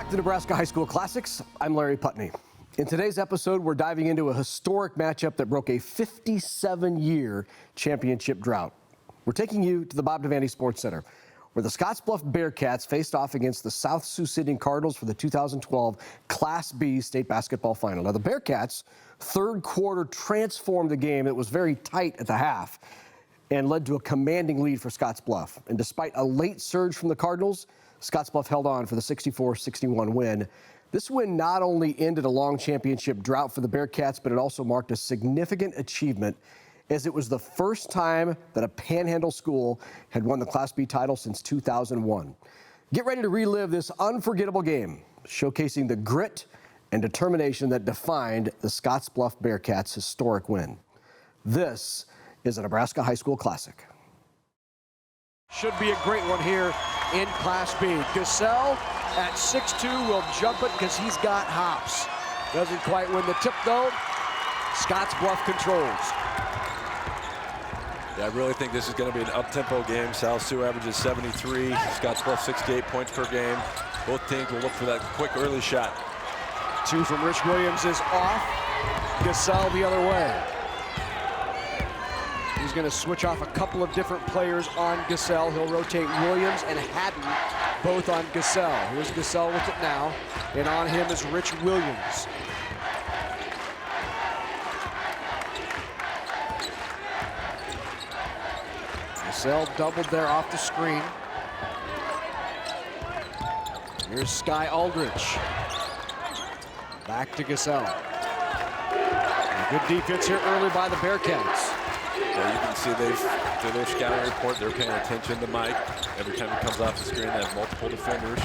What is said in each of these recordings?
back to Nebraska High School Classics. I'm Larry Putney. In today's episode, we're diving into a historic matchup that broke a 57-year championship drought. We're taking you to the Bob Devaney Sports Center, where the Scottsbluff Bearcats faced off against the South Sioux City Cardinals for the 2012 Class B state basketball final. Now, the Bearcats' third quarter transformed the game. It was very tight at the half and led to a commanding lead for Scottsbluff. And despite a late surge from the Cardinals, Scottsbluff held on for the 64-61 win. This win not only ended a long championship drought for the Bearcats, but it also marked a significant achievement, as it was the first time that a Panhandle school had won the Class B title since 2001. Get ready to relive this unforgettable game, showcasing the grit and determination that defined the Scottsbluff Bearcats' historic win. This is a Nebraska High School Classic. Should be a great one here in Class B. Gasell at 6'2" will jump it because he's got hops. Doesn't quite win the tip though. Scottsbluff controls. Yeah, I really think this is going to be an up-tempo game. South Sioux averages 73, Scottsbluff 68 points per game. Both teams will look for that quick early shot. Two from Rich Williams is off. Gasell the other way. He's going to switch off a couple of different players on Gasell. He'll rotate Williams and Haddon both on Gasell. Here's Gasell with it now, and on him is Rich Williams. Gasell doubled there off the screen. Here's Sky Aldrich. Back to Gasell. Good defense here early by the Bearcats. Yeah, you can see through their scouting report, they're paying attention to Mike. Every time he comes off the screen, they have multiple defenders.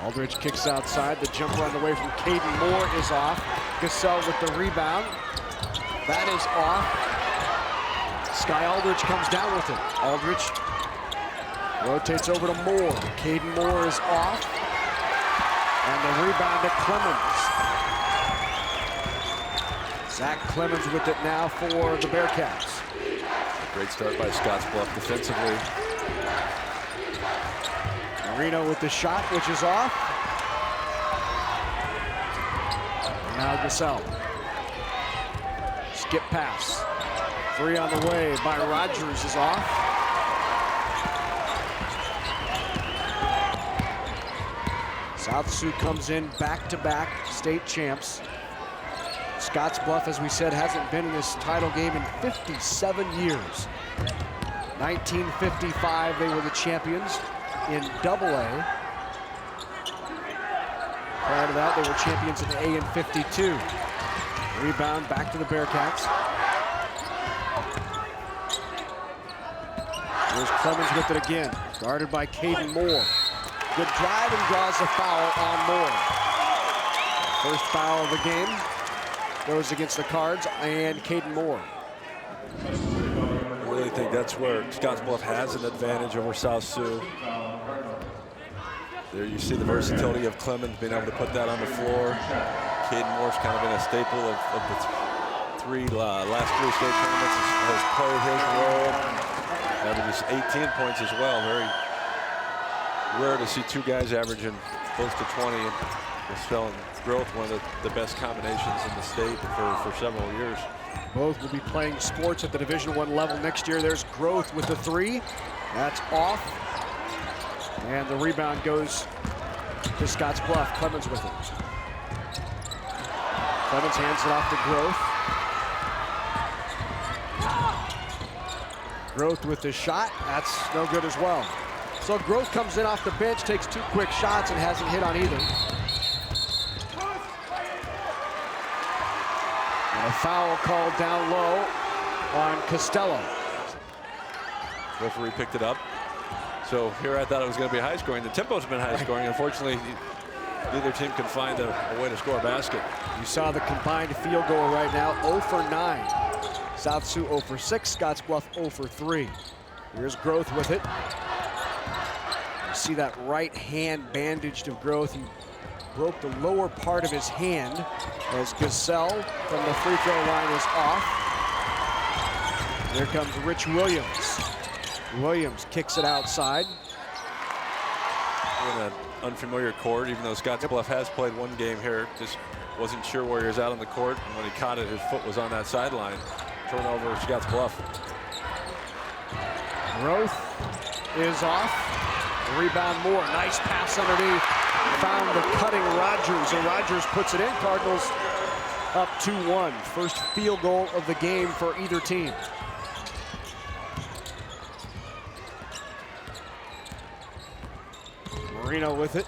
Aldrich kicks outside. The jumper on the way from Caden Moore is off. Gasell with the rebound. That is off. Sky Aldrich comes down with it. Aldrich rotates over to Moore. Caden Moore is off. And the rebound to Clemens. Zach Clemens with it now for the Bearcats. Great start by Scottsbluff defensively. Marino with the shot, which is off. And now Gasell. Skip pass. Three on the way by Rogers is off. South Sioux comes in back-to-back state champs. Scottsbluff, as we said, hasn't been in this title game in 57 years. 1955, they were the champions in AA. Prior to that, they were champions in A in 52. Rebound back to the Bearcats. Here's Clemens with it again, guarded by Caden Moore. Good drive and draws a foul on Moore. First foul of the game goes against the Cards and Caden Moore. I really think that's where Scottsbluff has an advantage over South Sioux. There you see the versatility of Clemens being able to put that on the floor. Caden Moore's kind of been a staple of the last three state tournaments, has played his role. Averages 18 points as well. Very rare to see two guys averaging close to 20. And Gasell and Groth, one of the best combinations in the state for several years. Both will be playing sports at the Division I level next year. There's Groth with the three. That's off. And the rebound goes to Scottsbluff. Clemens with it. Clemens hands it off to Groth. Groth with the shot. That's no good as well. So Groth comes in off the bench, takes two quick shots, and hasn't hit on either. A foul called down low on Costello. Referee picked it up. So here I thought it was going to be high scoring. The tempo's been high scoring. Unfortunately, neither team can find a way to score a basket. You saw the combined field goal right now, 0 for 9. South Sioux 0 for 6, Scottsbluff 0 for 3. Here's Groth with it. You see that right hand bandaged of Groth. He broke the lower part of his hand as Gasell from the free throw line is off. There comes Rich Williams. Williams kicks it outside. In a unfamiliar court, even though Scottsbluff has played one game here. Just wasn't sure where he was out on the court. And when he caught it, his foot was on that sideline. Turnover, Scottsbluff. Groth is off. Rebound Moore. Nice pass underneath. Found the cutting Rogers, and Rogers puts it in. Cardinals up 2-1. First field goal of the game for either team. Marino with it.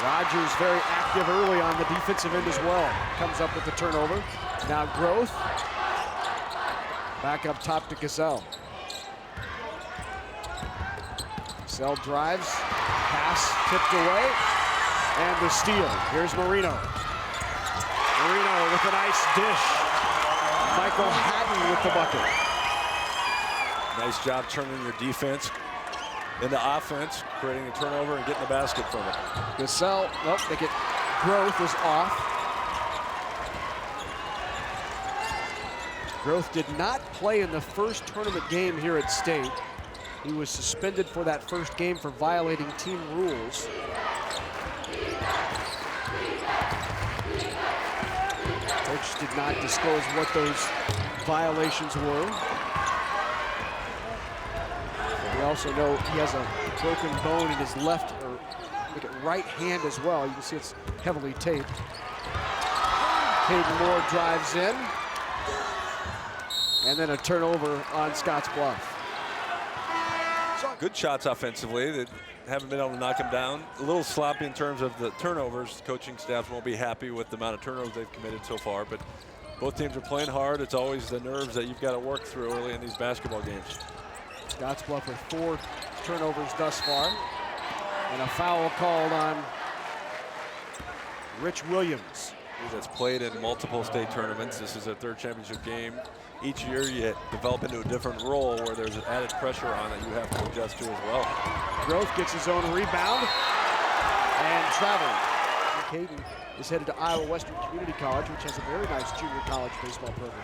Rogers very active early on the defensive end as well. Comes up with the turnover. Now Groth. Back up top to Gazelle. Gazelle drives. Pass tipped away. And the steal. Here's Marino. Marino with a nice dish. Michael Haddon with the bucket. Nice job turning your defense into offense, creating a turnover and getting the basket from it. Gazelle, nope, they get Groth is off. Groth did not play in the first tournament game here at State. He was suspended for that first game for violating team rules. Coach did not disclose what those violations were. We also know he has a broken bone in his left or right hand as well. You can see it's heavily taped. Caden Moore drives in. And then a turnover on Scottsbluff. Good shots offensively that haven't been able to knock them down. A little sloppy in terms of the turnovers. Coaching staff won't be happy with the amount of turnovers they've committed so far, but both teams are playing hard. It's always the nerves that you've got to work through early in these basketball games. Scottsbluff with 4 turnovers thus far. And a foul called on Rich Williams. That's played in multiple state tournaments. This is their 3rd championship game. Each year you develop into a different role where there's added pressure on that you have to adjust to as well. Groth gets his own rebound and traveling. Caden is headed to Iowa Western Community College, which has a very nice junior college baseball program.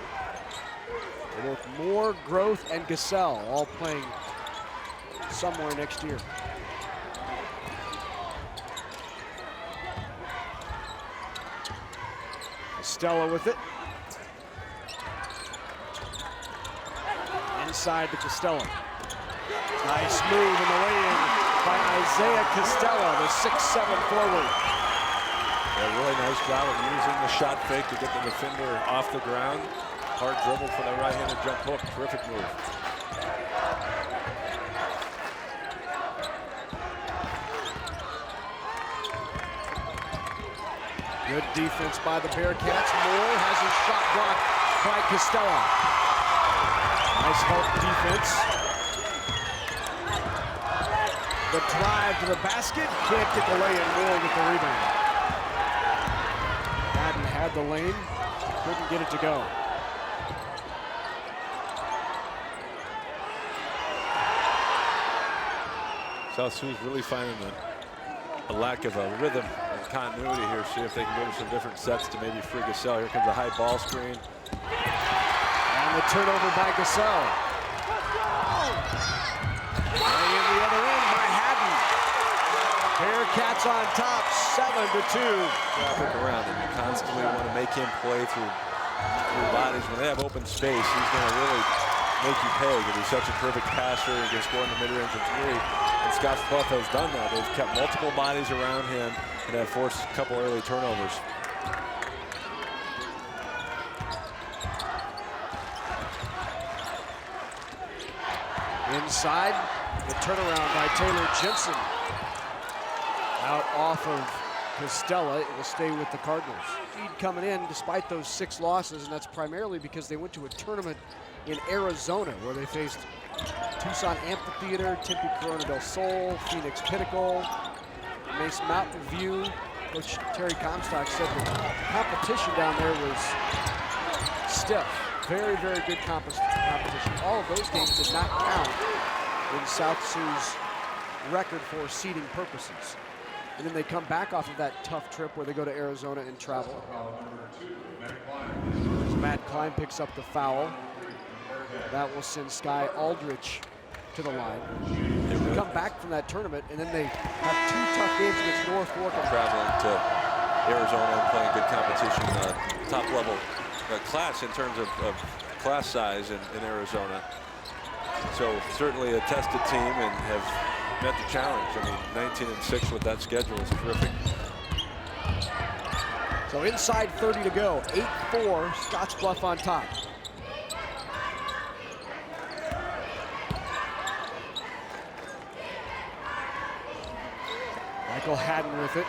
Both Moore, Groth, and Gazelle all playing somewhere next year. Stella with it. Inside to Costello. Nice move in the lane by Isaiah Costello, the 6'7" forward. A really nice job of using the shot fake to get the defender off the ground. Hard dribble for the right-handed jump hook. Terrific move. Good defense by the Bearcats. Moore has his shot blocked by Costello. Nice help defense. The drive to the basket. Can't get the lay in. Moore with the rebound. Madden had the lane. Couldn't get it to go. South Sioux's really finding a lack of a rhythm and continuity here. See if they can go to some different sets to maybe free Gazelle. Here comes a high ball screen. And the turnover by Gazelle. Lay in the other end by Haddon. Bearcats on top, 7-2. Traffic around him. You constantly want to make him play through bodies. When they have open space, he's going to really make you pay because he's such a terrific passer and can score in the mid-range of 3. And Scottsbluff has done that. They've kept multiple bodies around him and have forced a couple early turnovers. Inside, the turnaround by Taylor Jensen. Out off of Costella, it will stay with the Cardinals. Lead coming in despite those 6 losses, and that's primarily because they went to a tournament in Arizona where they faced Tucson Amphitheater, Tempe Corona del Sol, Phoenix Pinnacle, Mesa Mountain View. Coach Terry Comstock said the competition down there was stiff. Very, very good competition. All of those games did not count in South Sioux's record for seeding purposes. And then they come back off of that tough trip where they go to Arizona and travel. As Matt Klein picks up the foul. That will send Sky Aldrich to the line. They really come back from that tournament, and then they have 2 tough games against North Fork. Traveling to Arizona and playing good competition, top level class in terms of class size in Arizona. So certainly a tested team and have met the challenge. I mean, 19-6 with that schedule is terrific. So inside 30 to go, 8-4, Scottsbluff on top. Michael Haddon with it.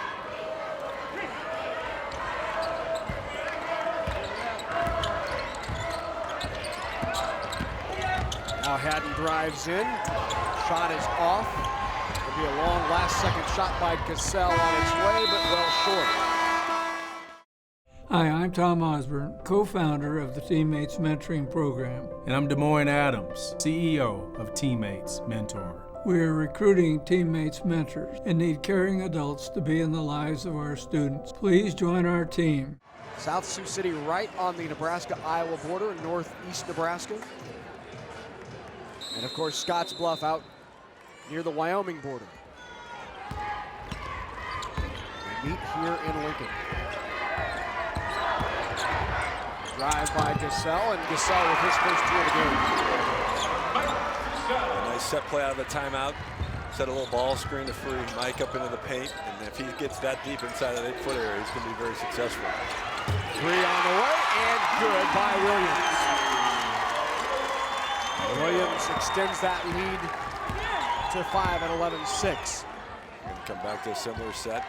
Now Haddon drives in. Shot is off. It'll be a long last-second shot by Cassell on its way, but well short. Hi, I'm Tom Osborne, co-founder of the Teammates Mentoring Program. And I'm Des Moines Adams, CEO of Teammates Mentor. We are recruiting Teammates mentors and need caring adults to be in the lives of our students. Please join our team. South Sioux City right on the Nebraska-Iowa border in northeast Nebraska. And of course, Scottsbluff out near the Wyoming border. We meet here in Lincoln. Drive by Cassell, and Cassell with his first 2 of the game. A nice set play out of the timeout. Set a little ball screen to free Mike up into the paint, and if he gets that deep inside that 8-foot area, he's going to be very successful. 3 on the way, and good by Williams. Williams extends that lead to 5 at 11-6. And come back to a similar set.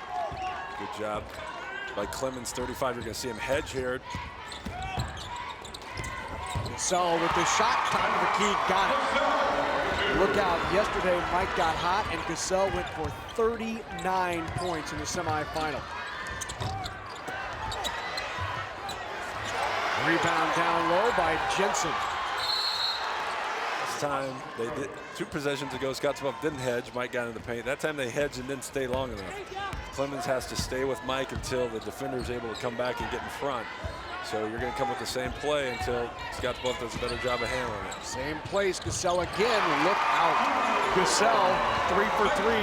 Good job by Clemens, 35. You're going to see him hedge here. Cassell with the shot, top of the key, got it. Look out, yesterday Mike got hot and Cassell went for 39 points in the semifinal. Rebound down low by Jensen. This time, they did 2 possessions ago, Scottsbluff didn't hedge. Mike got in the paint. That time they hedged and didn't stay long enough. Clemens has to stay with Mike until the defender is able to come back and get in front. So you're going to come with the same play until Scottsbluff does a better job of handling it. Same place, Cassell again, look out. Cassell, 3 for 3,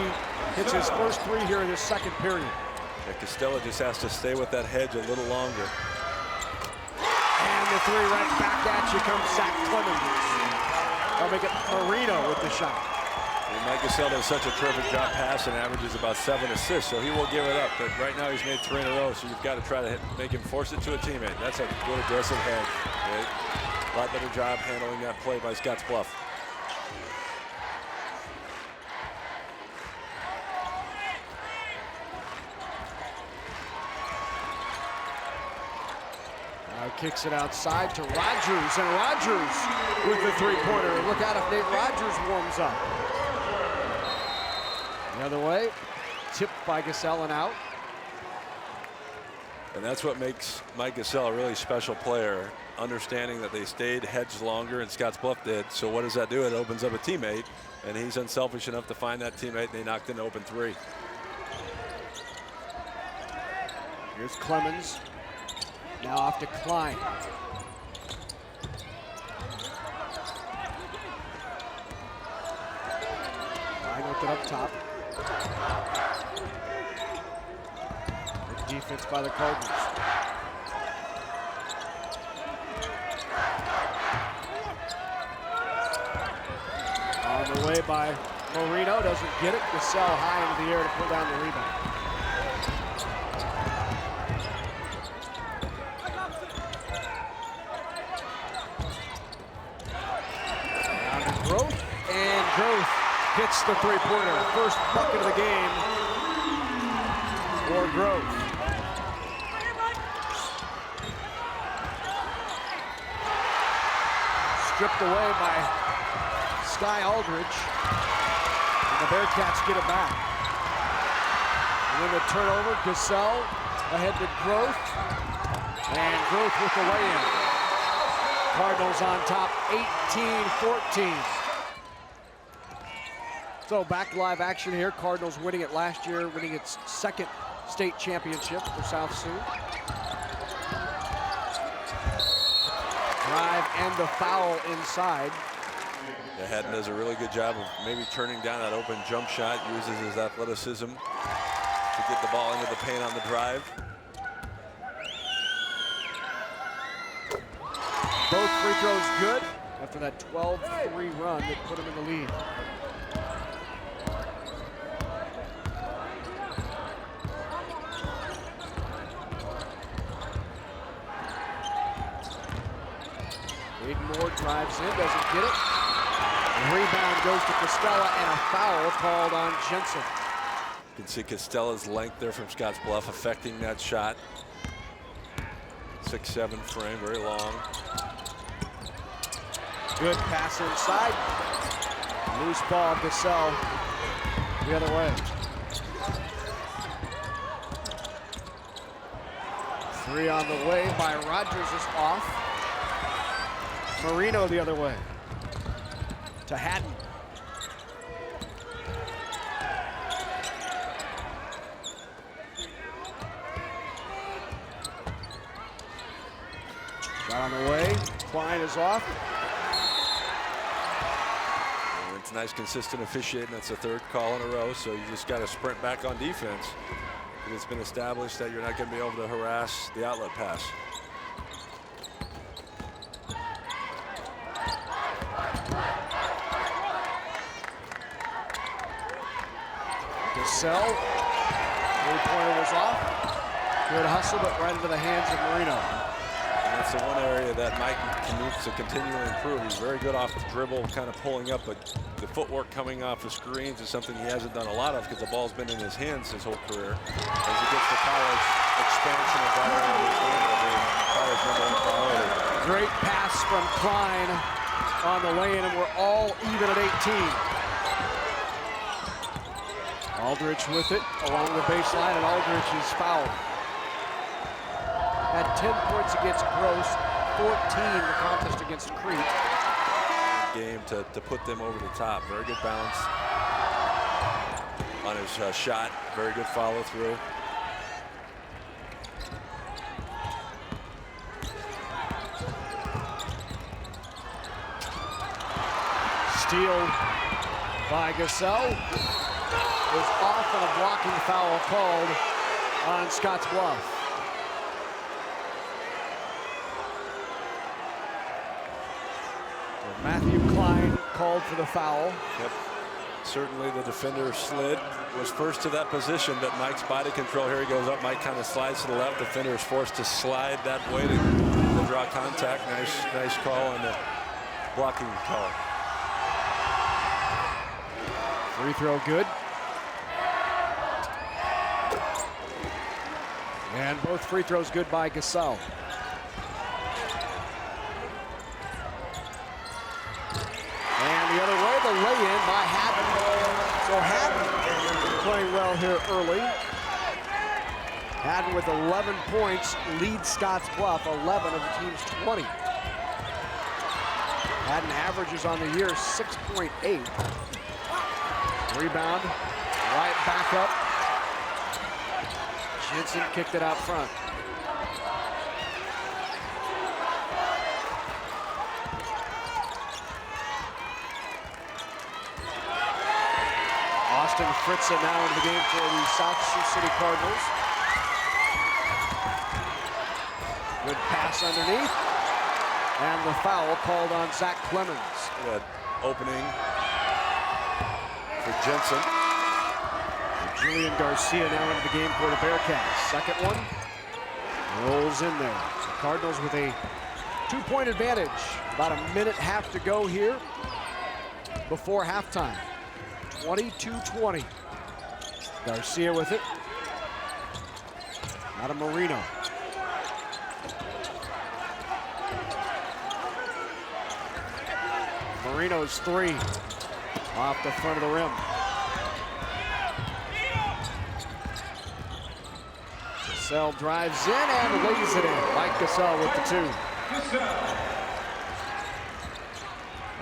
hits his first 3 here in the second period. Yeah, Costello just has to stay with that hedge a little longer. And the 3 right back at you comes Zach Clemens. They'll make it Marino with the shot. And Mike Cassell does such a terrific job passing, averages about 7 assists, so he will give it up. But right now he's made 3 in a row, so you've got to try to make him force it to a teammate. That's a good aggressive hedge. Okay? A lot better job handling that play by Scottsbluff. Now kicks it outside to Rogers, and Rogers with the 3-pointer. Look out if Nate Rogers warms up. The other way, tipped by Cassell and out. And that's what makes Mike Cassell a really special player, understanding that they stayed hedged longer and Scottsbluff did. So what does that do? It opens up a teammate, and he's unselfish enough to find that teammate, and they knocked in an open 3. Here's Clemens. Now off to Klein. Klein with it up top. Good defense by the Cardinals. On the way by Marino, doesn't get it. Cassell high into the air to pull down the rebound. Groth, and Groth hits the 3-pointer. First bucket of the game for Groth. Stripped away by Sky Aldridge. And the Bearcats get it back. And then the turnover, Cassell ahead to Groth. And Groth with the lay-in. Cardinals on top, 18-14. So back to live action here. Cardinals winning it last year, winning its 2nd state championship for South Sioux. Drive and the foul inside. Yeah, Haddon does a really good job of maybe turning down that open jump shot, uses his athleticism to get the ball into the paint on the drive. Both free throws good after that 12-3 run that put him in the lead. Aiden Moore drives in, doesn't get it. Rebound goes to Costella and a foul called on Jensen. You can see Costella's length there from Scottsbluff affecting that shot. 6'7" frame, very long. Good pass inside. Loose ball, Gasol the other way. 3 on the way by Rogers is off. Marino the other way. To Haddon. Shot on the way. Klein is off. And it's nice, consistent officiating. That's the 3rd call in a row, so you just got to sprint back on defense. It's been established that you're not going to be able to harass the outlet pass. Gasol, 3-pointer was off. Good hustle, but right into the hands of Marino. And that's the one area that Mike needs to continue to improve. He's very good off the dribble, kind of pulling up, but the footwork coming off the screens is something he hasn't done a lot of because the ball's been in his hands his whole career. As he gets to college, expansion of that area will be college #1 priority. Great pass from Klein on the lay-in, and we're all even at 18. Aldridge with it along the baseline, and Aldridge is fouled. Had 10 points against Gross, 14 in the contest against Crete. Game to put them over the top. Very good bounce on his shot. Very good follow through. Steal by Gasol. Was off and a blocking foul called on Scottsbluff. So Matthew Klein called for the foul. Yep. Certainly the defender slid, was first to that position, but Mike's body control, here he goes up. Mike kind of slides to the left. Defender is forced to slide that way to draw contact. Nice call on the blocking call. Free throw good. And both free throws good by Gasol. And the other way, the lay-in by Haddon. So Haddon playing well here early. Haddon with 11 points leads Scottsbluff, 11 of the team's 20. Haddon averages on the year 6.8. Rebound, right back up. Jensen kicked it out front. Austin Fritza now in the game for the South Sioux City Cardinals. Good pass underneath. And the foul called on Zach Clemens. That opening for Jensen. Julian Garcia now into the game for the Bearcats. Second one rolls in there. The Cardinals with a 2-point advantage. About a minute half to go here before halftime. 22-20. Garcia with it. Out of Marino. Marino's 3 off the front of the rim. Gasol drives in and lays it in. Mike Gasol with the 2.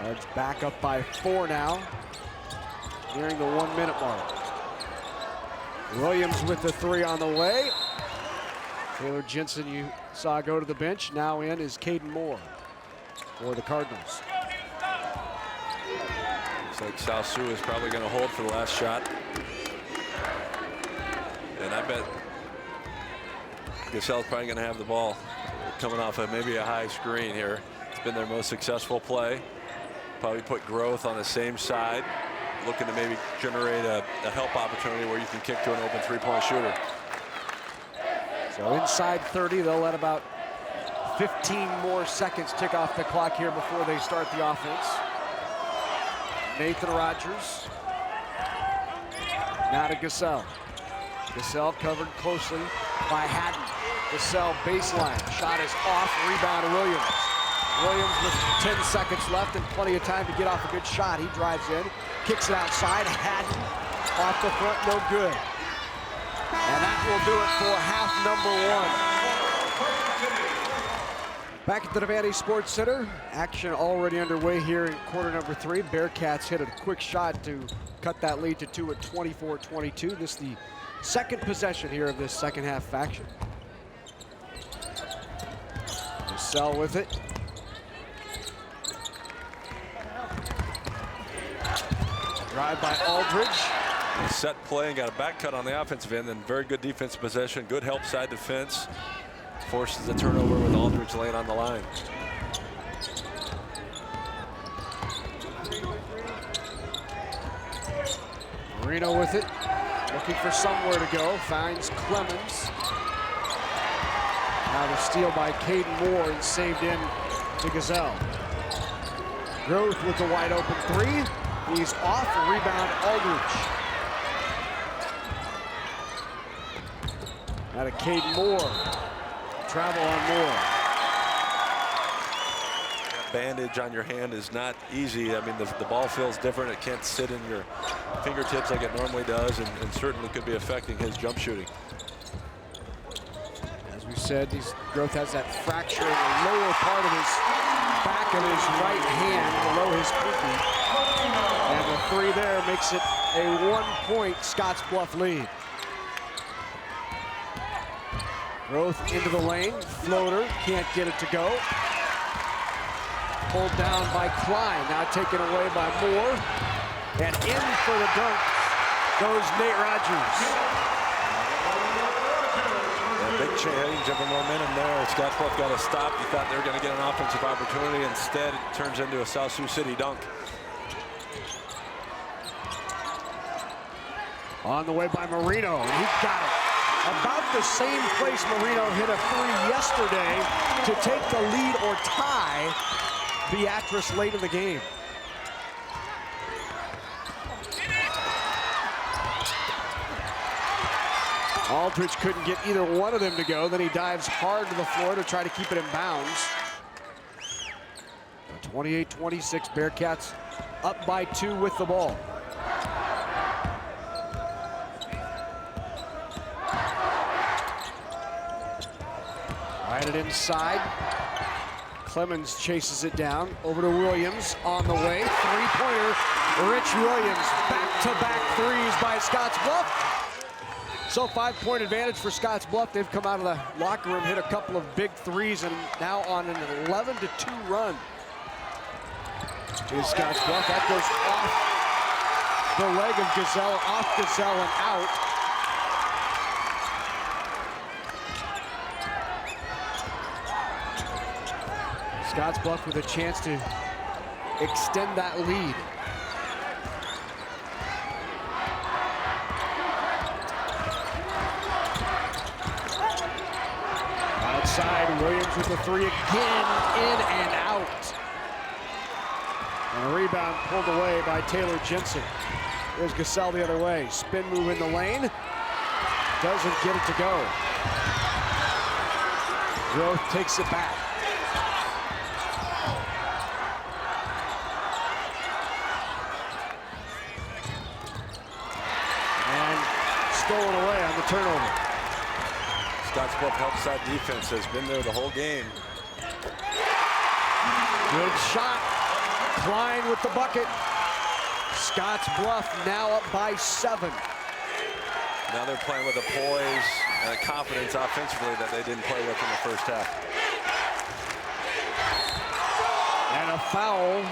Cards back up by 4 now, nearing the 1-minute mark. Williams with the 3 on the way. Taylor Jensen you saw go to the bench. Now in is Caden Moore for the Cardinals. Looks like South Sioux is probably going to hold for the last shot. And I bet Gasell's probably going to have the ball coming off of maybe a high screen here. It's been their most successful play. Probably put Growth on the same side, looking to maybe generate a help opportunity where you can kick to an open three-point shooter. So inside 30, they'll let about 15 more seconds tick off the clock here before they start the offense. Nathan Rogers. Now to Gasell. Gasell covered closely by Haddon. Gasell baseline. Shot is off. Rebound to Williams. Williams with 10 seconds left and plenty of time to get off a good shot. He drives in, kicks it outside. Haddon off the front, no good. And that will do it for half number one. Back at the Devaney Sports Center, action already underway here in quarter number 3. Bearcats hit a quick shot to cut that lead to 2 at 24-22. This is the second possession here of this second half action. Gasell with it. Drive by Aldridge. Set play and got a back cut on the offensive end, and very good defensive possession. Good help side defense. Forces a turnover with Aldridge laying on the line. Marino with it. Looking for somewhere to go. Finds Clemens. Now the steal by Caden Moore and saved in to Gasell. Growth with the wide open 3. He's off. Rebound Aldridge. Now to Caden Moore. Travel on Moore. Bandage on your hand is not easy. I mean, the ball feels different. It can't sit in your fingertips like it normally does, and certainly could be affecting his jump shooting. As we said, Growth has that fracture in the lower part of his back of his right hand, below his pinky. And the 3 there makes it a 1-point Scottsbluff lead. Growth into the lane, floater, can't get it to go. Pulled down by Klein, now taken away by Moore. And in for the dunk goes Nate Rogers. A big change of momentum there. Scottsbluff got to stop. You thought they were going to get an offensive opportunity. Instead, it turns into a South Sioux City dunk. On the way by Marino, and he got it. About the same place Marino hit a 3 yesterday to take the lead or tie Beatrice late in the game. Aldridge couldn't get either one of them to go. Then he dives hard to the floor to try to keep it in bounds. 28-26, Bearcats up by 2 with the ball. Right it inside. Clemens chases it down. Over to Williams on the way. 3-pointer. Rich Williams. Back-to-back threes by Scottsbluff. So 5-point advantage for Scottsbluff. They've come out of the locker room, hit a couple of big threes, and now on an 11-2 run is Scottsbluff. That goes off the leg of Gasell, off Gasell and out. Scottsbluff with a chance to extend that lead. Outside, Williams with the 3 again, in and out. And a rebound pulled away by Taylor Jensen. There's Gasell the other way. Spin move in the lane. Doesn't get it to go. Growth takes it back. Stolen away on the turnover. Scottsbluff help side defense has been there the whole game. Good shot. Klein with the bucket. Scottsbluff now up by 7. Now they're playing with a poise and a confidence offensively that they didn't play with in the first half. And a foul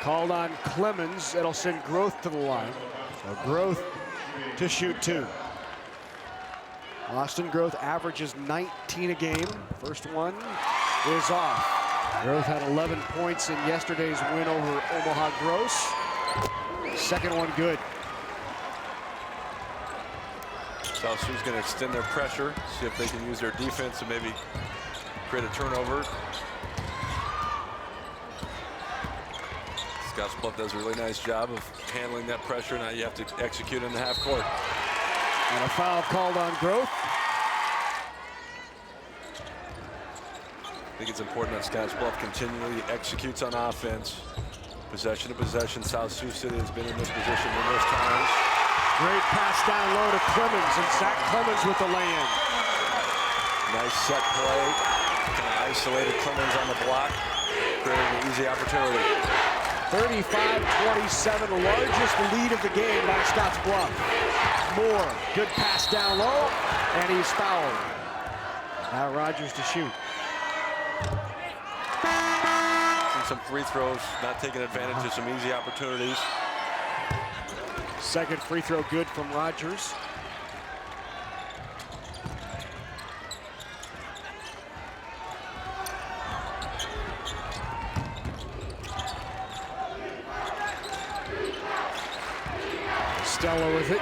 Called on Clemens. It'll send Groth to the line. So Groth to shoot 2. Austin Groth averages 19 a game. First one is off. Groth had 11 points in yesterday's win over Omaha Gross. Second one good. South Siou's going to extend their pressure, see if they can use their defense to maybe create a turnover. Scottsbluff does a really nice job of handling that pressure. Now you have to execute in the half court. And a foul called on Groth. I think it's important that Scottsbluff continually executes on offense. Possession to possession. South Sioux City has been in this position numerous times. Great pass down low to Clemens, and Zach Clemens with the lay-in. Nice set play. Kind of isolated Clemens on the block, creating an easy opportunity. 35-27, largest lead of the game by Scottsbluff. Moore, good pass down low, and he's fouled. Now Rogers to shoot. Some free throws, not taking advantage of some easy opportunities. Second free throw good from Rogers. Costello with it.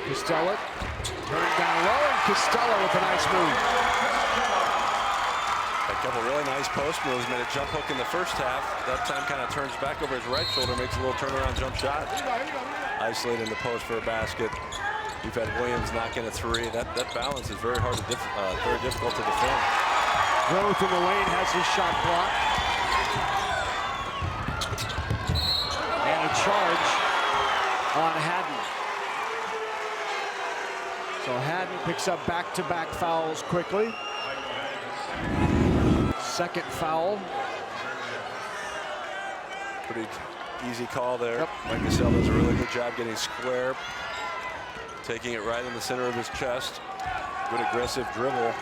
Costello turned down low, and Costello with a nice move. A couple really nice post moves, made a jump hook in the first half. That time kind of turns back over his right shoulder, makes a little turnaround jump shot. Isolated in the post for a basket. We've had Williams knock in a 3. That balance is very hard to very difficult to defend. Groth in the lane has his shot blocked. And a charge on Haddon. So Haddon picks up back-to-back fouls quickly. Second foul. Pretty easy call there. Yep. Mike Cassell does a really good job getting square, taking it right in the center of his chest. Good aggressive dribble.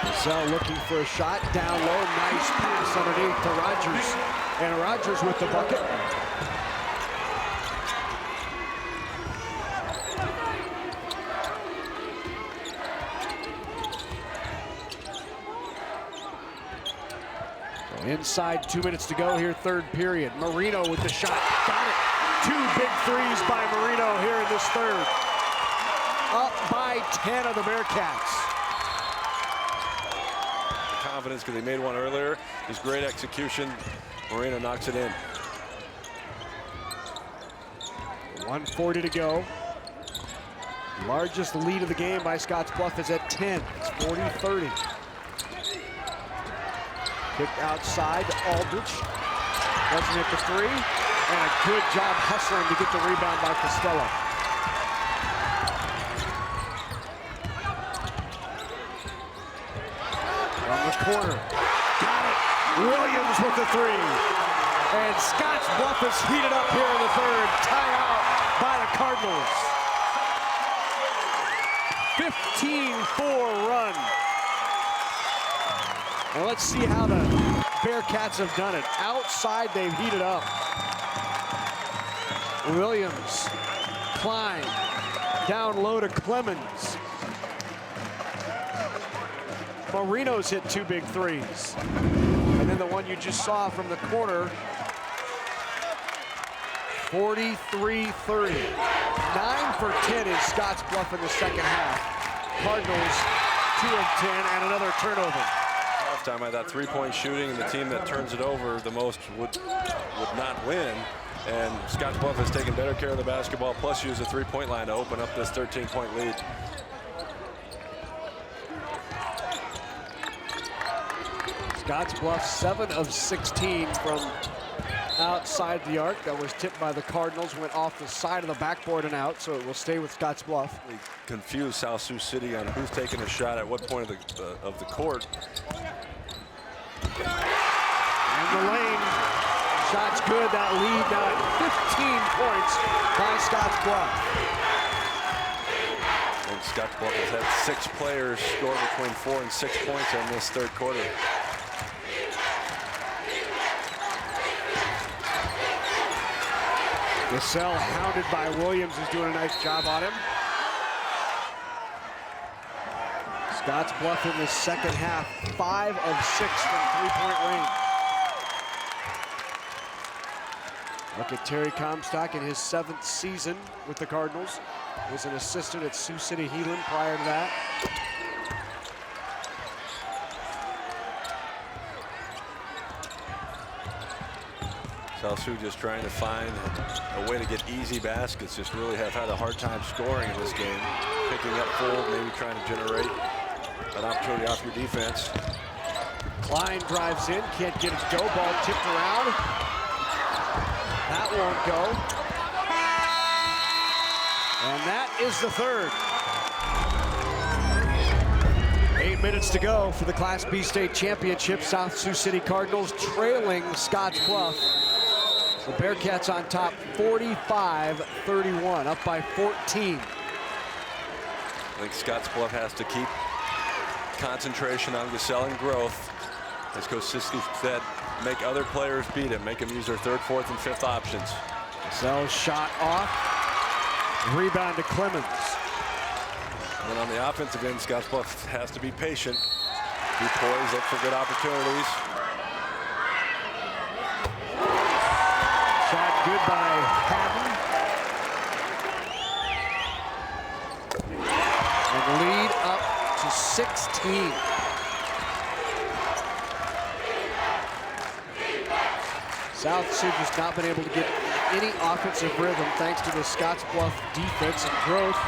Cassell looking for a shot, down low, nice pass underneath to Rogers. And Rogers with the bucket. So inside 2 minutes to go here, third period. Marino with the shot, got it. 2 big threes by Marino here in this third. Up by 10 of the Bearcats. Confidence because he made one earlier. His great execution. Marino knocks it in. 1:40 to go. Largest lead of the game by Scottsbluff is at 10. It's 40-30. Kicked outside to Aldrich. Doesn't hit the 3. And a good job hustling to get the rebound by Costello. From the corner. Got it. Williams with the 3. And Scottsbluff is heated up here in the third. Timeout by the Cardinals. 15-4 run. And let's see how the Bearcats have done it. Outside, they've heated up. Williams, Klein, down low to Clemens. Marino's hit 2 big threes. And then the one you just saw from the corner, 43-30. 9 for 10 is Scottsbluff in the second half. Cardinals 2 of 10 and another turnover. Halftime, I thought 3-point shooting, and the team that turns it over the most would not win. And Scottsbluff has taken better care of the basketball, plus used a 3-point line to open up this 13-point lead. Scottsbluff 7 of 16 from outside the arc. That was tipped by the Cardinals, went off the side of the backboard and out, so it will stay with Scottsbluff. They confused South Sioux City on who's taking a shot at what point of the court. And the lane, shots is good. That lead now at 15 points by Scottsbluff. And Scottsbluff has had 6 players score between 4 and 6 points in this third quarter. Gasell hounded by Williams, who's doing a nice job on him. Scottsbluff in the second half, 5 of 6 from three-point range. Look at Terry Comstock in his 7th season with the Cardinals. He was an assistant at Sioux City Heelan prior to that. South Sioux just trying to find a way to get easy baskets. Just really have had a hard time scoring in this game. Picking up full, maybe trying to generate an opportunity off your defense. Klein drives in, can't get it to go. Ball tipped around. That won't go. And that is the third. 8 minutes to go for the Class B state championship. South Sioux City Cardinals trailing Scottsbluff. The Bearcats on top 45-31, up by 14. I think Scottsbluff has to keep concentration on Gasell and growth. As Coach Siski said, make other players beat him, make them use their 3rd, 4th, and 5th options. Gasell shot off. Rebound to Clemens. And then on the offensive end, Scottsbluff has to be patient, be poised, look for good opportunities. Shot good by Haddon. And lead up to 16. South Sioux has not been able to get any offensive rhythm thanks to the Scottsbluff defense and growth.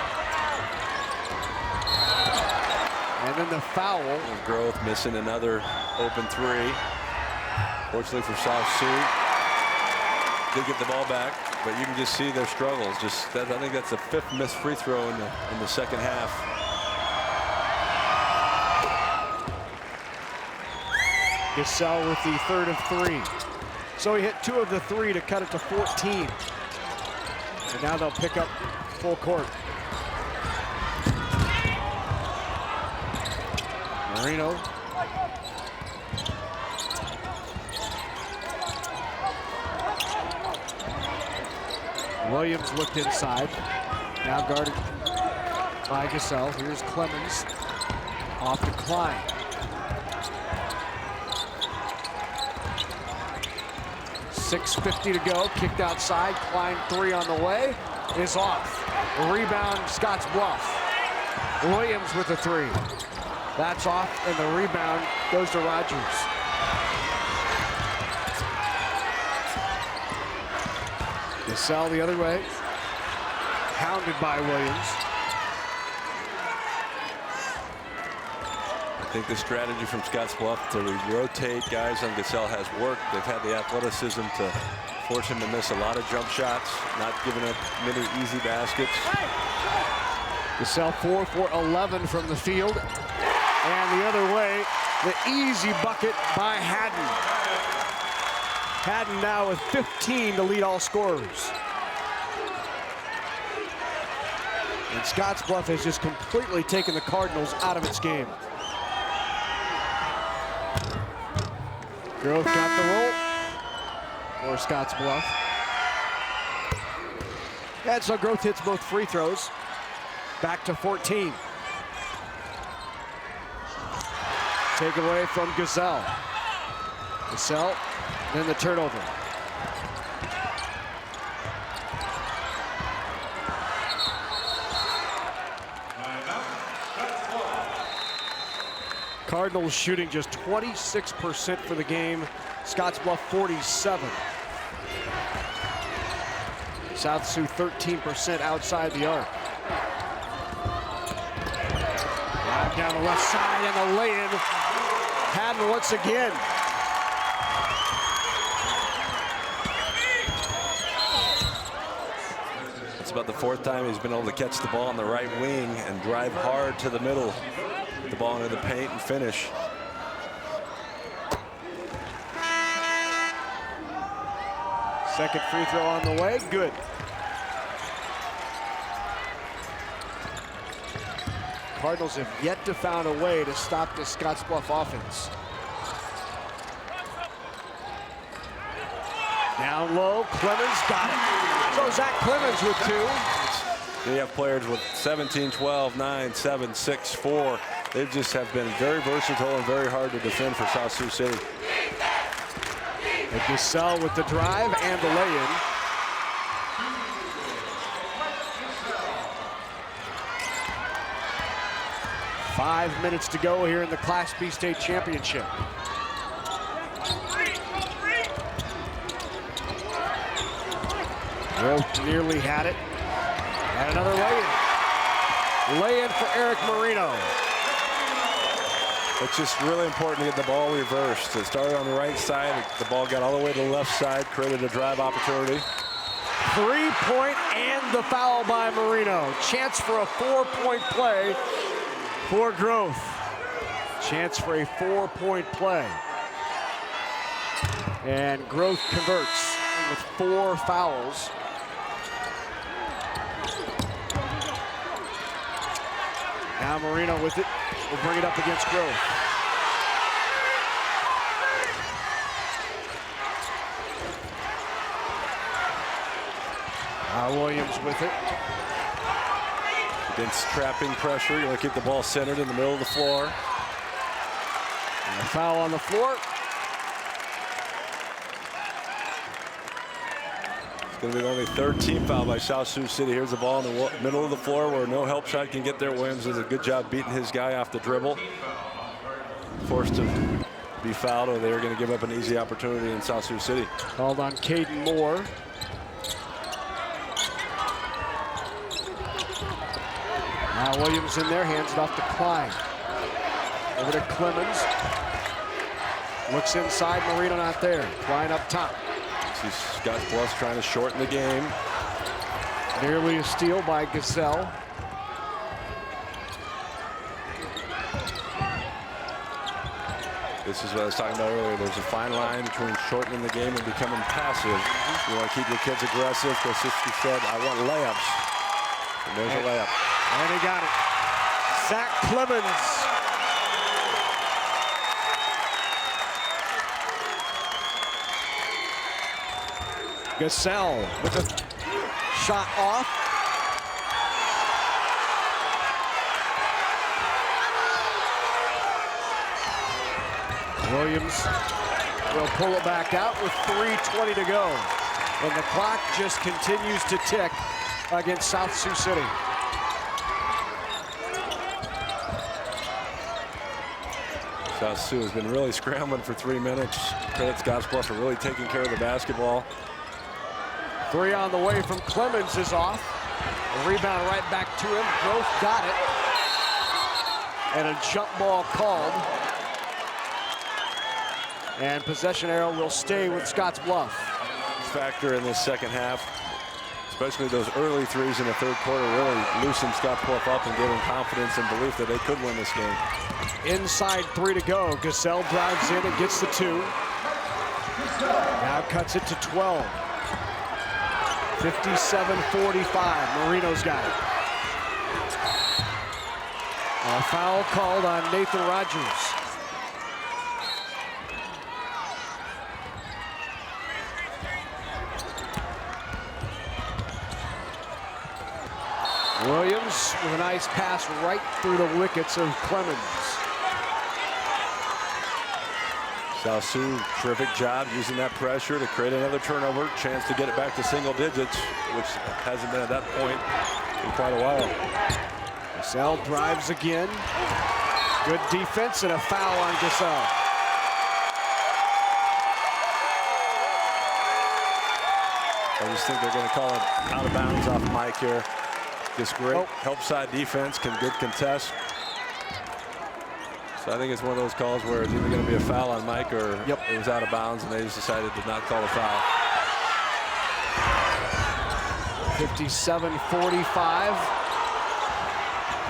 And then the foul. And growth missing another open 3. Fortunately for South Sioux, did get the ball back, but you can just see their struggles. I think that's the 5th missed free throw in the second half. Gasell with the 3rd of 3. So he hit 2 of the 3 to cut it to 14. And now they'll pick up full court. Marino. Williams looked inside. Now guarded by Gasell. Here's Clemens. Off to Klein. .650 to go. Kicked outside. Klein 3 on the way. Is off. Rebound, Scottsbluff. Williams with the 3. That's off, and the rebound goes to Rogers. Gasell the other way. Hounded by Williams. I think the strategy from Scottsbluff to rotate guys on Gasell has worked. They've had the athleticism to force him to miss a lot of jump shots, not giving up many easy baskets. Gasell 4 for 11 from the field. And the other way, the easy bucket by Haddon. Haddon now with 15 to lead all scorers. And Scottsbluff has just completely taken the Cardinals out of its game. Growth got the roll for Scottsbluff. And so Growth hits both free throws. Back to 14. Take away from Gasell. Gasell, then the turnover. Cardinals shooting just 26% for the game. Scottsbluff 47. South Sioux 13% outside the arc. Right down the left side and the lay-in. Haddon once again. It's about the 4th time he's been able to catch the ball on the right wing and drive hard to the middle. The ball into the paint and finish. Second free throw on the way, good. Cardinals have yet to find a way to stop this Scottsbluff offense. Down low, Clemens got it. So Zach Clemens with 2. You have players with 17, 12, 9, 7, 6, 4. They just have been very versatile and very hard to defend for South Sioux City. And Gasell with the drive and the lay-in. Five minutes to go here in the Class B state championship. Rowe nearly had it. And another lay-in. Lay-in for Eric Marino. It's just really important to get the ball reversed. It started on the right side. The ball got all the way to the left side, created a drive opportunity. 3-point and the foul by Marino. Chance for a 4-point play for Growth. Chance for a 4-point play. And Growth converts with 4 fouls. Now Marino with it. Will bring it up against Grove. Williams with it. Against trapping pressure, you want to keep the ball centered in the middle of the floor. And a foul on the floor. It's going to be the only 3rd team foul by South Sioux City. Here's the ball in the middle of the floor where no help shot can get there. Williams does a good job beating his guy off the dribble. Forced to be fouled, or they're going to give up an easy opportunity in South Sioux City. Called on Caden Moore. Now Williams in there, hands it off to Klein. Over to Clemens. Looks inside, Marino not there. Klein up top. See Scottsbluff trying to shorten the game. Nearly a steal by Gasell. This is what I was talking about earlier. There's a fine line between shortening the game and becoming passive. You want to keep your kids aggressive. Kosicki said, I want layups. And there's a layup. And he got it. Zach Clemens. Gasell with the shot off. Williams will pull it back out with 3:20 to go. And the clock just continues to tick against South Sioux City. South Sioux has been really scrambling for 3 minutes. Credit Scottsbluff for really taking care of the basketball. 3 on the way from Clemens is off. A rebound right back to him. Growth got it. And a jump ball called. And possession arrow will stay with Scottsbluff. Factor in this second half, especially those early threes in the 3rd quarter, really loosened Scottsbluff up and gave them confidence and belief that they could win this game. Inside 3 to go. Gasell drives in and gets the 2. Now cuts it to 12. 57-45. Marino's got it. A foul called on Nathan Rogers. Williams with a nice pass right through the wickets of Clemens. South Sioux, terrific job using that pressure to create another turnover, chance to get it back to single digits, which hasn't been at that point in quite a while. Gasell drives again. Good defense and a foul on Gasell. I just think they're going to call it out of bounds off Mike here. Just great help side defense, good contest. So I think it's one of those calls where it's either going to be a foul on Mike or it was out of bounds, and they just decided to not call a foul. 57-45,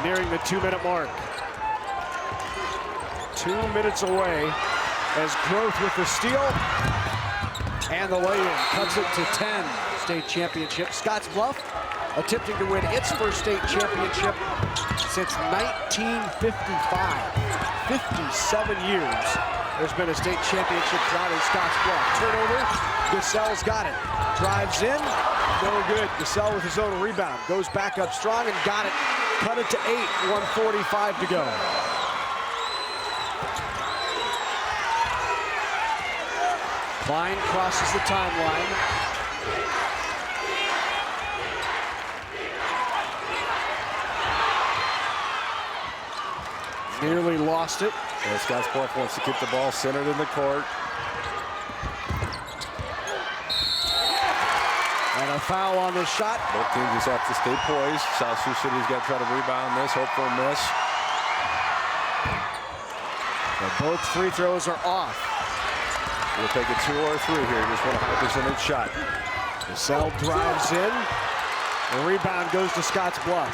nearing the 2-minute mark. 2 minutes away as Growth with the steal. And the lay-in cuts it to 10. State championship. Scottsbluff attempting to win its first state championship since 1955. 57 years there's been a state championship drought in Scottsbluff. Turnover, Gasell's got it. Drives in, no good. Gasell with his own rebound. Goes back up strong and got it. Cut it to 8, 1:45 to go. Klein crosses the timeline. Nearly lost it. And Scottsbluff wants to keep the ball centered in the court. And a foul on the shot. Both teams just have to stay poised. South Sioux City's got to try to rebound this, hope for a miss. But both free throws are off. We'll take a 2 or a 3 here. Just want a high percentage shot. Gasell drives in. The rebound goes to Scottsbluff.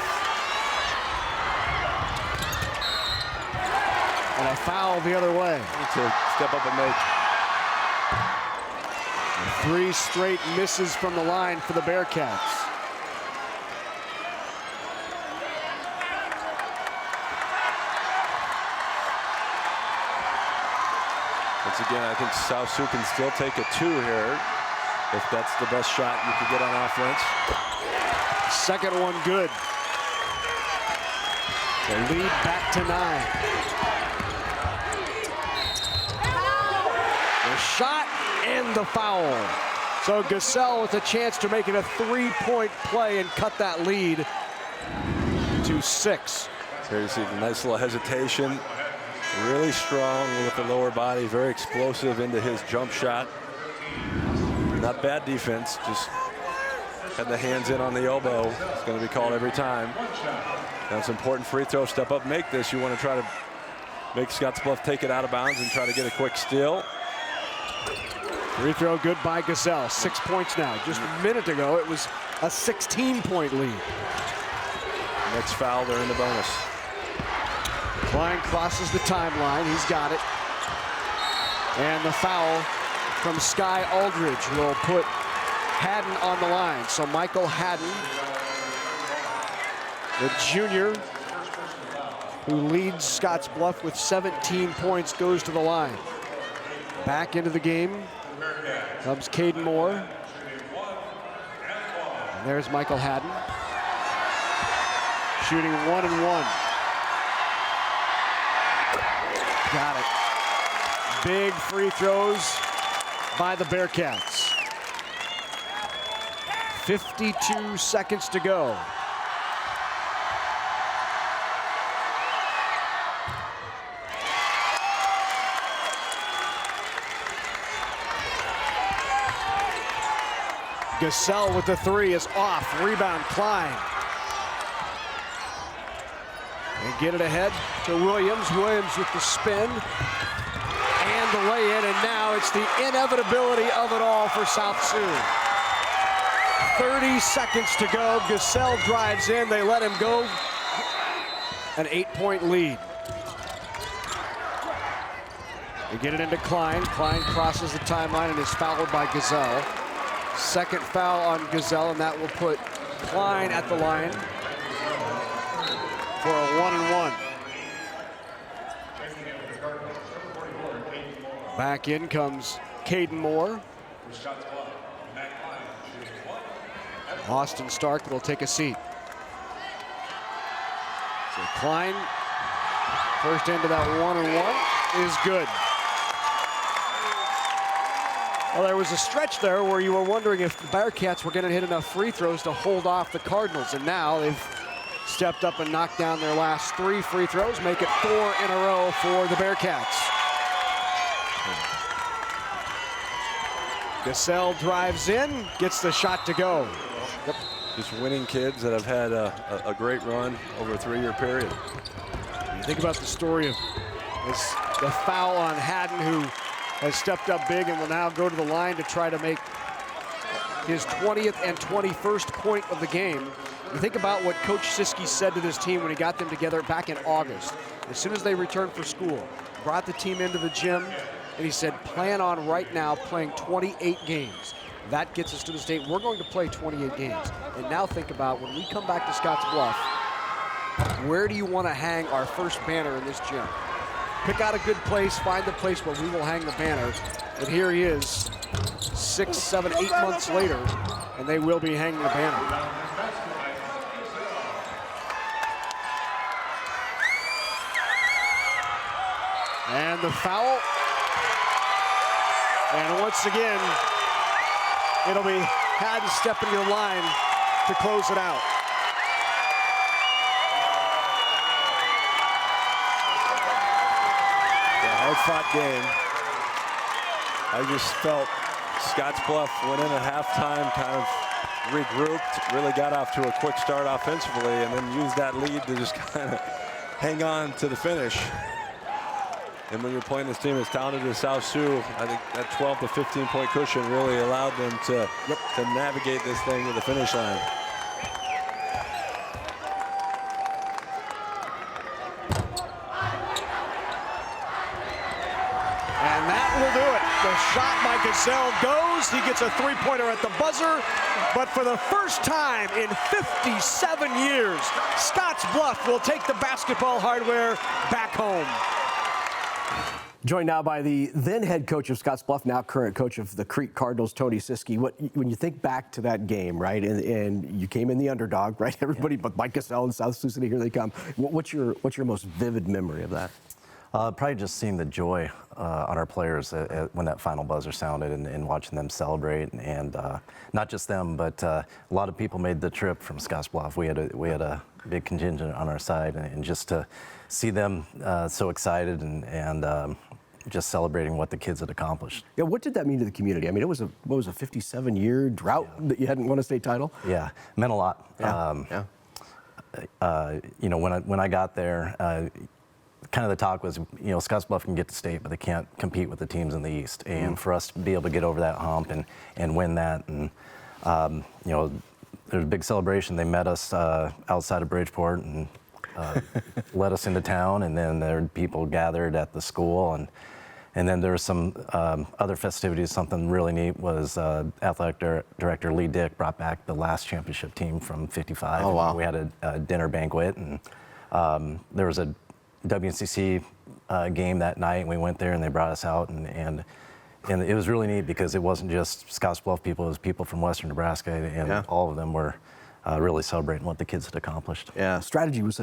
And a foul the other way. To step up and make. 3 straight misses from the line for the Bearcats. Once again, I think South Sioux can still take a 2 here if that's the best shot you could get on offense. Second one good. The lead back to 9. The shot and the foul. So Gasell with a chance to make it a 3-point play and cut that lead to 6. Here you see a nice little hesitation. Really strong with the lower body, very explosive into his jump shot. Not bad defense, just had the hands in on the elbow. It's going to be called every time. That's an important free throw. Step up, make this. You want to try to make Scottsbluff take it out of bounds and try to get a quick steal. Free throw good by Gasell. 6 points now. Just a minute ago, it was a 16-point lead. Next foul, they're in the bonus. Klein crosses the timeline. He's got it. And the foul from Sky Aldridge will put Haddon on the line. So Michael Haddon, the junior who leads Scottsbluff with 17 points, goes to the line. Back into the game comes Caden Moore. And there's Michael Haddon. Shooting 1 and 1. Got it. Big free throws by the Bearcats. 52 seconds to go. Gasell with the 3 is off. Rebound, Klein. And get it ahead to Williams. Williams with the spin. And the lay-in, and now it's the inevitability of it all for South Sioux. 30 seconds to go. Gasell drives in. They let him go. An 8-point lead. They get it into Klein. Klein crosses the timeline and is fouled by Gasell. Second foul on Gasell, and that will put Klein at the line for a 1 and 1. Back in comes Caden Moore. Austin Stark will take a seat. So Klein, first into that 1 and 1 is good. Well, there was a stretch there where you were wondering if the Bearcats were going to hit enough free throws to hold off the Cardinals, and now they've stepped up and knocked down their last 3 free throws, make it 4 in a row for the Bearcats. Gasell drives in, gets the shot to go. Yep. Just winning kids that have had a great run over a 3-year period. You think about the story of the foul on Haddon, who has stepped up big and will now go to the line to try to make his 20th and 21st point of the game. You think about what Coach Siskey said to this team when he got them together back in August. As soon as they returned for school, brought the team into the gym, and he said, plan on right now playing 28 games. That gets us to the state. We're going to play 28 games. And now think about when we come back to Scotts Bluff, where do you want to hang our first banner in this gym? Pick out a good place, find the place where we will hang the banner. And here he is, 6, 7, 8 months later, and they will be hanging the banner. And the foul. And once again, it'll be Haddon stepping to the line to close it out. Hard-fought game. I just felt Scotts Bluff went in at halftime, kind of regrouped, really got off to a quick start offensively, and then used that lead to just kind of hang on to the finish. And when you're playing this team as talented as South Sioux, I think that 12 to 15 point cushion really allowed them to navigate this thing to the finish line. And that will do it. The shot by Gazelle goes. He gets a three-pointer at the buzzer. But for the first time in 57 years, Scotts Bluff will take the basketball hardware back home. Joined now by the then head coach of Scotts Bluff, now current coach of the Crete Cardinals, Tony Siski. When you think back to that game, right, and you came in the underdog, right? Everybody but Mike Gazelle and South Sioux City, here they come. What's your most vivid memory of that? Probably just seeing the joy on our players when that final buzzer sounded and watching them celebrate, and not just them, but a lot of people made the trip from Scotts Bluff. We had a big contingent on our side, and just to see them so excited and just celebrating what the kids had accomplished. Yeah, what did that mean to the community? I mean, it was a 57-year drought that you hadn't won a state title. Yeah, it meant a lot. You know, when I got there, kind of the talk was, you know, Scotts Bluff can get to state, but they can't compete with the teams in the East. And for us to be able to get over that hump and win that, and you know, there's a big celebration. They met us outside of Bridgeport and let us into town, and then there were people gathered at the school, and then there was some other festivities. Something really neat was athletic director Lee Dick brought back the last championship team from '55. Oh, wow. We had a dinner banquet, and there was a WNCC game that night, and we went there, and they brought us out, and it was really neat because it wasn't just Scotts Bluff people, it was people from Western Nebraska, and all of them were really celebrating what the kids had accomplished. Yeah, strategy was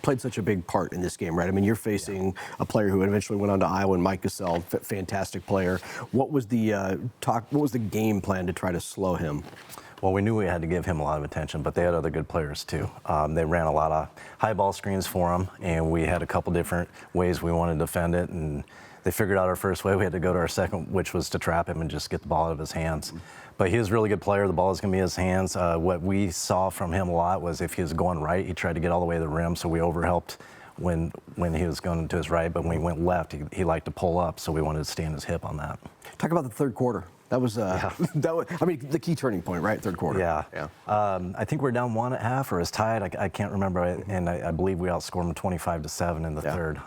played such a big part in this game, right? I mean, you're facing a player who eventually went on to Iowa, and Mike Gazelle, fantastic player. What was the What was the game plan to try to slow him? Well, we knew we had to give him a lot of attention, but they had other good players too. They ran a lot of high ball screens for him, and we had a couple different ways we wanted to defend it, and they figured out our first way. We had to go to our second, which was to trap him and just get the ball out of his hands. But he was a really good player. The ball was going to be in his hands. What we saw from him a lot was if he was going right, he tried to get all the way to the rim, so we overhelped when he was going to his right, but when he went left, he liked to pull up, so we wanted to stand his hip on that. Talk about the third quarter. That was, I mean, the key turning point, right? Third quarter. Yeah. I think we're down 1 at half, or it was tied. I can't remember, and I believe we outscored them 25-7 in the third.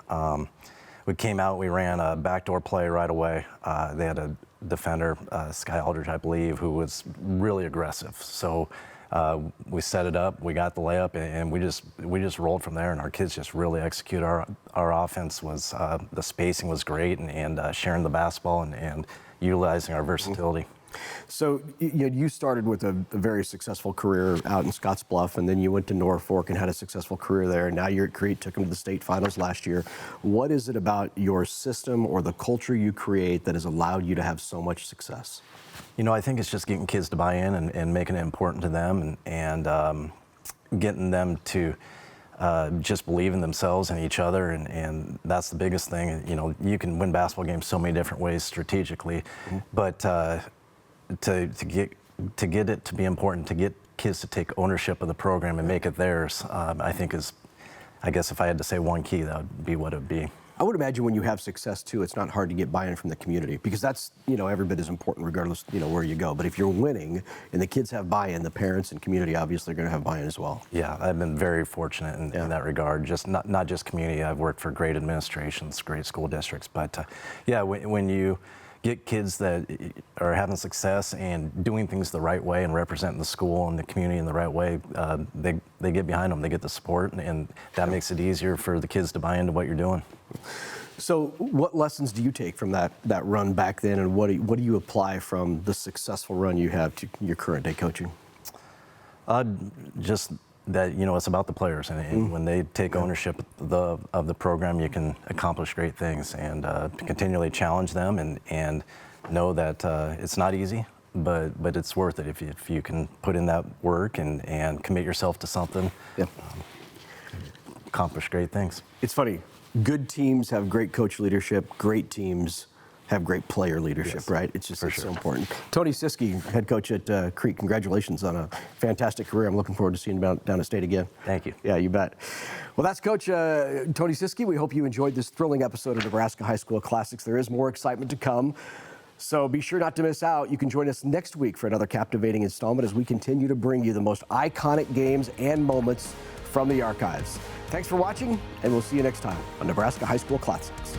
We came out, we ran a backdoor play right away. They had a defender, Sky Aldridge, I believe, who was really aggressive. So we set it up, we got the layup, and we just rolled from there. And our kids just really executed. Our offense was the spacing was great, and sharing the basketball and utilizing our versatility. So you started with a very successful career out in Scotts Bluff, and then you went to Norfolk and had a successful career there. Now you're at Crete, took them to the state finals last year. What is it about your system or the culture you create that has allowed you to have so much success? You know, I think it's just getting kids to buy in and making it important to them, and getting them to just believe in themselves and each other, and that's the biggest thing. You know, you can win basketball games so many different ways strategically, but to get it to be important, to get kids to take ownership of the program and make it theirs, I think I guess if I had to say one key, that would be what it would be. I would imagine when you have success too, it's not hard to get buy-in from the community, because that's, every bit as important regardless, where you go. But if you're winning and the kids have buy-in, the parents and community obviously are going to have buy-in as well. Yeah, I've been very fortunate in that regard. Just not just community. I've worked for great administrations, great school districts. But yeah, when you get kids that are having success and doing things the right way and representing the school and the community in the right way, they get behind them. They get the support, and that makes it easier for the kids to buy into what you're doing. So what lessons do you take from that run back then, and what do you apply from the successful run you have to your current day coaching? Just that, it's about the players, and when they take ownership of the program, you can accomplish great things, and continually challenge them, and know that it's not easy, but it's worth it if you can put in that work and commit yourself to something. Yep. Accomplish great things. It's funny. Good teams have great coach leadership. Great teams have great player leadership, Yes, right? It's so important. Tony Siski, head coach at Creek, congratulations on a fantastic career. I'm looking forward to seeing you down at State again. Thank you. Yeah, you bet. Well, that's Coach Tony Siski. We hope you enjoyed this thrilling episode of Nebraska High School Classics. There is more excitement to come, so be sure not to miss out. You can join us next week for another captivating installment as we continue to bring you the most iconic games and moments from the archives. Thanks for watching, and we'll see you next time on Nebraska High School Classics.